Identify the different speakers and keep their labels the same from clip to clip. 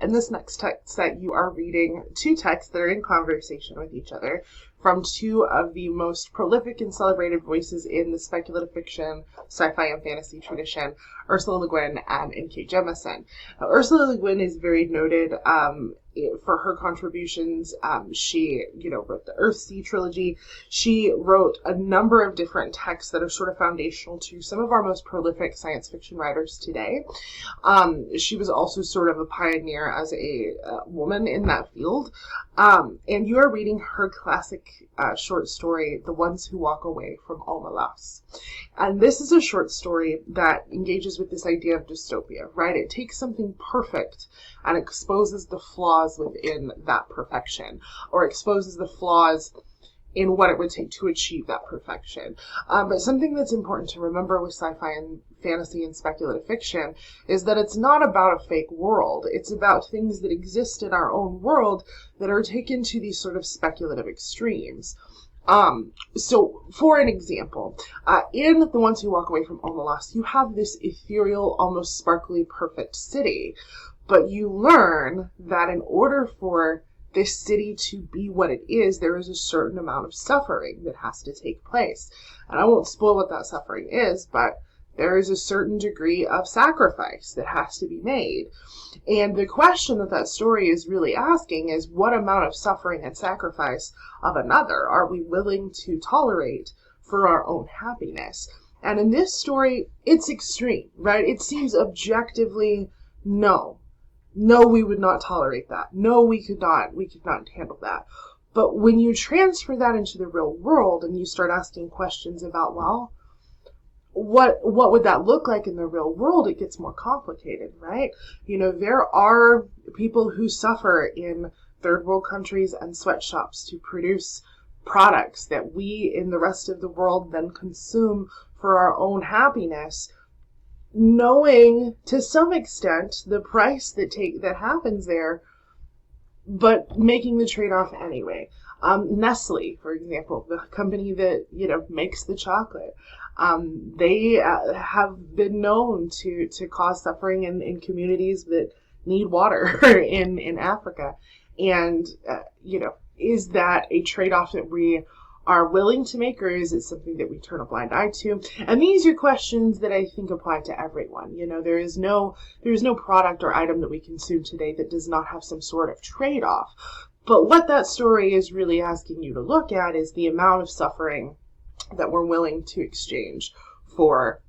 Speaker 1: In this next text that you are reading, two texts that are in conversation with each other from two of the most prolific and celebrated voices in the speculative fiction, sci-fi, and fantasy tradition, Ursula Le Guin and N.K. Jemisin. Now, Ursula Le Guin is very noted for her contributions. She, wrote the Earthsea trilogy. She wrote a number of different texts that are sort of foundational to some of our most prolific science fiction writers today. She was also sort of a pioneer as a woman in that field. And you are reading her classic short story, The Ones Who Walk Away from Omelas. And this is a short story that engages with this idea of dystopia, right? It takes something perfect and exposes the flaws within that perfection, or exposes the flaws in what it would take to achieve that perfection. But something that's important to remember with sci-fi and fantasy and speculative fiction is that it's not about a fake world. It's about things that exist in our own world that are taken to these sort of speculative extremes. So, for an example, in The Ones Who Walk Away from Omelas, you have this ethereal, almost sparkly, perfect city. But you learn that in order for this city to be what it is, there is a certain amount of suffering that has to take place. And I won't spoil what that suffering is, but there is a certain degree of sacrifice that has to be made. And the question that that story is really asking is, what amount of suffering and sacrifice of another are we willing to tolerate for our own happiness? And in this story, it's extreme, right? It seems objectively, no, we would not tolerate that. No, we could not handle that. But when you transfer that into the real world and you start asking questions about, well, what would that look like in the real world? It gets more complicated, right? There are people who suffer in third world countries and sweatshops to produce products that we in the rest of the world then consume for our own happiness, knowing to some extent the price that happens there, but making the trade-off anyway. Nestle, for example, the company that makes the chocolate, they have been known to cause suffering in communities that need water in Africa. And is that a trade-off that we are willing to make, or is it something that we turn a blind eye to? And these are questions that I think apply to everyone. There is no product or item that we consume today that does not have some sort of trade-off. But what that story is really asking you to look at is the amount of suffering that we're willing to exchange for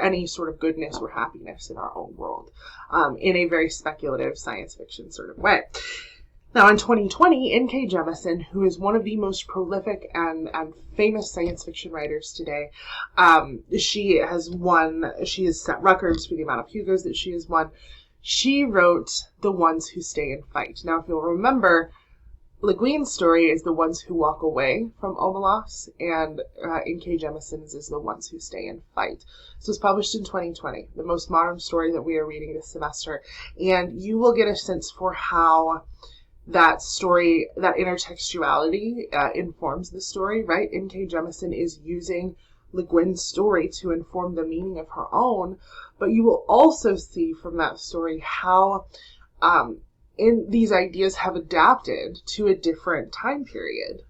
Speaker 1: any sort of goodness or happiness in our own world, in a very speculative science fiction sort of way. Now, in 2020, N.K. Jemisin, who is one of the most prolific and famous science fiction writers today, she has set records for the amount of Hugos that she has won. She wrote The Ones Who Stay and Fight. Now, if you'll remember, Le Guin's story is The Ones Who Walk Away from Omelas, and N.K. Jemisin's is The Ones Who Stay and Fight. So it's published in 2020, the most modern story that we are reading this semester. And you will get a sense for how that story, that intertextuality informs the story, right? N.K. Jemisin is using Le Guin's story to inform the meaning of her own, but you will also see from that story how these ideas have adapted to a different time period.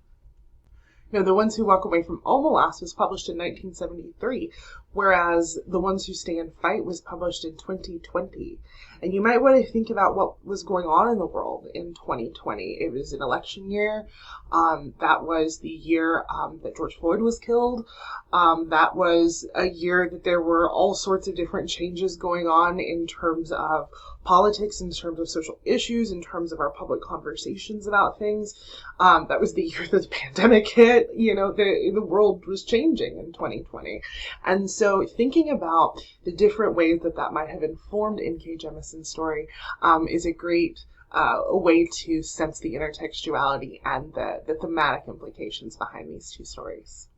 Speaker 1: The Ones Who Walk Away from Omelas was published in 1973, whereas The Ones Who Stay and Fight was published in 2020. And you might want to think about what was going on in the world in 2020. It was an election year. That was the year that George Floyd was killed. That was a year that there were all sorts of different changes going on in terms of politics, in terms of social issues, in terms of our public conversations about things. That was the year that the pandemic hit. The world was changing in 2020. And so thinking about the different ways that might have informed N.K. Jemisin's story is a great way to sense the intertextuality and the thematic implications behind these two stories.